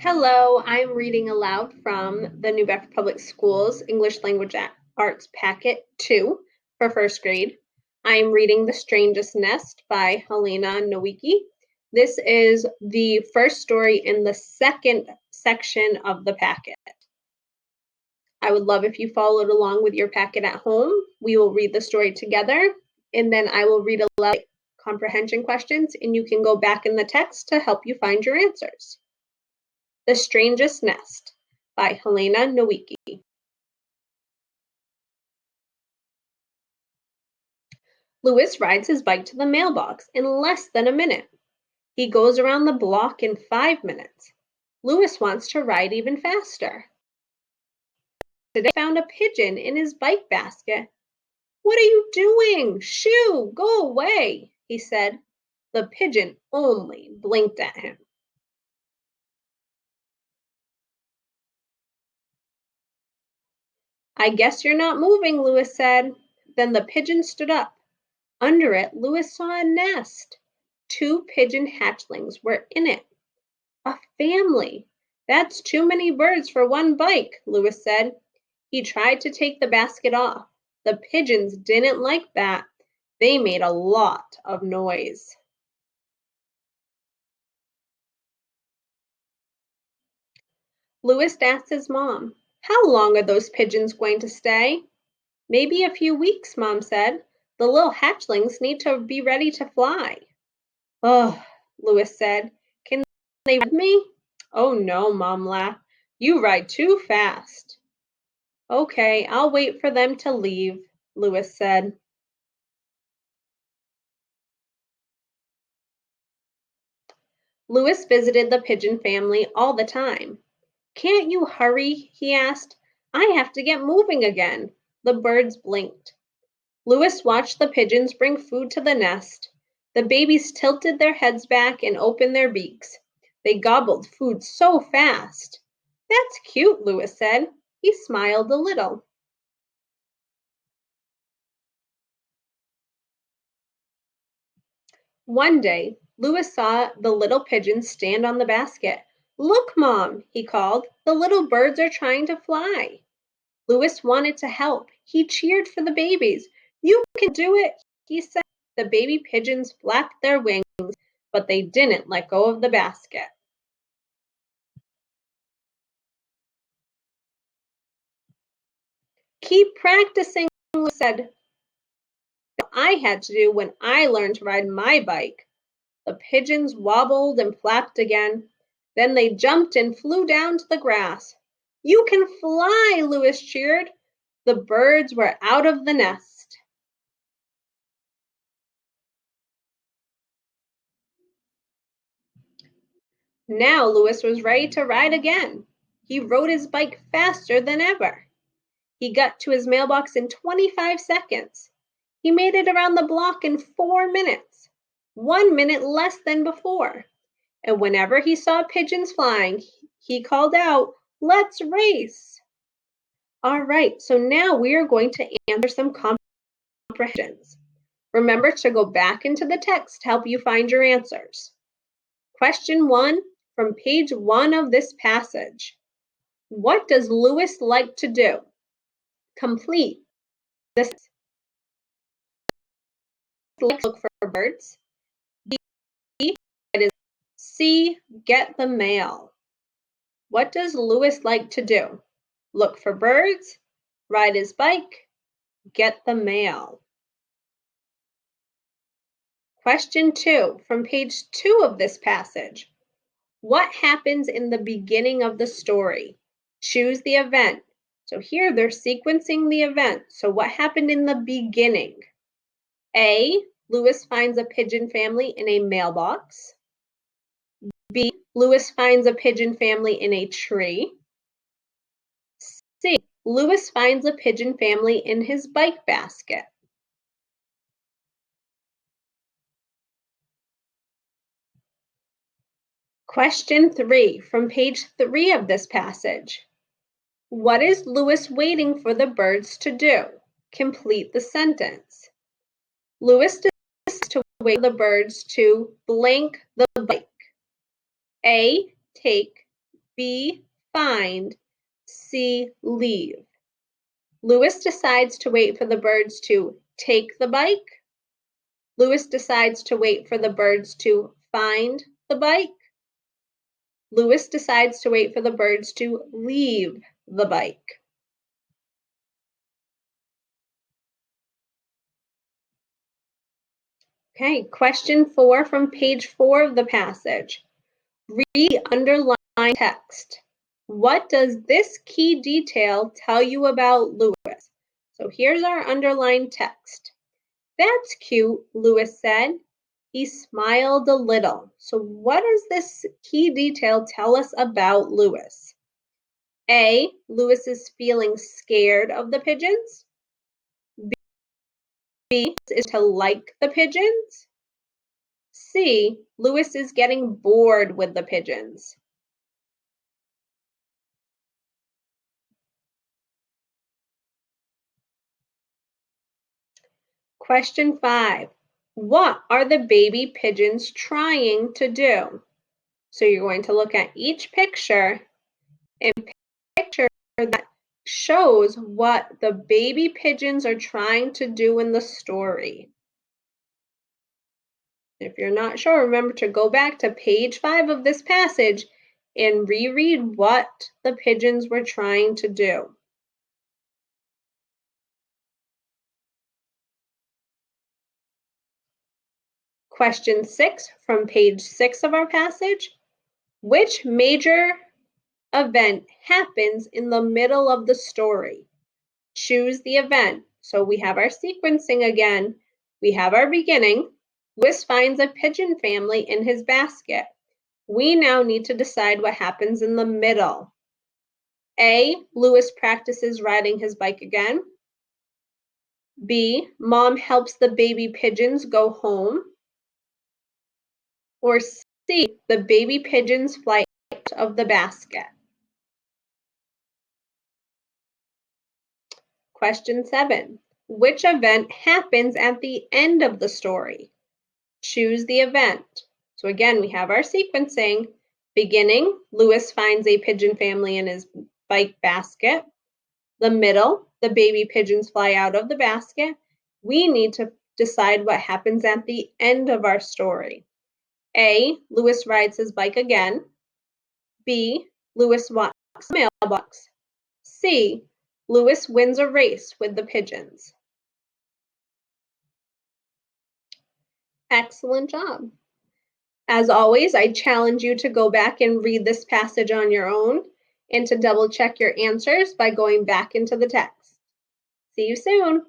Hello, I'm reading aloud from the New Bedford Public Schools English Language Arts Packet 2 for first grade. I'm reading The Strangest Nest by Helena Nowicki. This is the first story in the second section of the packet. I would love if you followed along with your packet at home. We will read the story together, and then I will read aloud comprehension questions, and you can go back in the text to help you find your answers. The Strangest Nest by Helena Nowicki. Louis rides his bike to the mailbox in less than a minute. He goes around the block in 5 minutes. Louis wants to ride even faster. Today he found a pigeon in his bike basket. "What are you doing? Shoo, go away," he said. The pigeon only blinked at him. "I guess you're not moving," Louis said. Then the pigeon stood up. Under it, Louis saw a nest. 2 pigeon hatchlings were in it. A family. "That's too many birds for one bike," Louis said. He tried to take the basket off. The pigeons didn't like that. They made a lot of noise. Louis asked his mom, "How long are those pigeons going to stay?" "Maybe a few weeks," Mom said. "The little hatchlings need to be ready to fly." "Ugh," Louis said. "Can they ride me?" "Oh no," Mom laughed. "You ride too fast." "Okay, I'll wait for them to leave," Louis said. Louis visited the pigeon family all the time. "Can't you hurry?" he asked. "I have to get moving again." The birds blinked. Louis watched the pigeons bring food to the nest. The babies tilted their heads back and opened their beaks. They gobbled food so fast. "That's cute," Louis said. He smiled a little. One day, Louis saw the little pigeons stand on the basket. "Look, Mom," he called. "The little birds are trying to fly." Louis wanted to help. He cheered for the babies. "You can do it," he said. The baby pigeons flapped their wings, but they didn't let go of the basket. "Keep practicing," Louis said. "I had to do when I learned to ride my bike." The pigeons wobbled and flapped again. Then they jumped and flew down to the grass. "You can fly," Louis cheered. The birds were out of the nest. Now Louis was ready to ride again. He rode his bike faster than ever. He got to his mailbox in 25 seconds. He made it around the block in 4 minutes, 1 minute less than before. And whenever he saw pigeons flying, he called out, "Let's race." All right, so now we are going to answer some comprehensions. Remember to go back into the text to help you find your answers. Question 1 from page 1 of this passage. What does Louis like to do? Complete this. Look for birds. B, C, get the mail. What does Louis like to do? Look for birds, ride his bike, get the mail. Question 2 from page 2 of this passage. What happens in the beginning of the story? Choose the event. So here they're sequencing the event. So what happened in the beginning? A, Louis finds a pigeon family in a mailbox. B, Louis finds a pigeon family in a tree. C, Louis finds a pigeon family in his bike basket. Question 3 from page 3 of this passage. What is Louis waiting for the birds to do? Complete the sentence. Louis decides to wait for the birds to blank the bike. A, take, B, find, C, leave. Lewis decides to wait for the birds to take the bike. Lewis decides to wait for the birds to find the bike. Lewis decides to wait for the birds to leave the bike. Okay, question 4 from page 4 of the passage. Read underlined text. What does this key detail tell you about Lewis? So here's our underlined text. That's cute, Lewis said. He smiled a little. So what does this key detail tell us about Lewis? A, Lewis is feeling scared of the pigeons. B is to like the pigeons. C, Lewis is getting bored with the pigeons. Question 5. What are the baby pigeons trying to do? So you're going to look at each picture and picture that shows what the baby pigeons are trying to do in the story. If you're not sure, remember to go back to page 5 of this passage and reread what the pigeons were trying to do. Question 6 from page 6 of our passage. Which major event happens in the middle of the story? Choose the event. So we have our sequencing again. We have our beginning. Lewis finds a pigeon family in his basket. We now need to decide what happens in the middle. A, Lewis practices riding his bike again. B, Mom helps the baby pigeons go home. Or C, the baby pigeons fly out of the basket. Question 7. Which event happens at the end of the story? Choose the event. So again, we have our sequencing. Beginning, Lewis finds a pigeon family in his bike basket. The middle, the baby pigeons fly out of the basket. We need to decide what happens at the end of our story. A, Lewis rides his bike again. B, Lewis walks the mailbox. C, Lewis wins a race with the pigeons. Excellent job. As always, I challenge you to go back and read this passage on your own and to double check your answers by going back into the text. See you soon.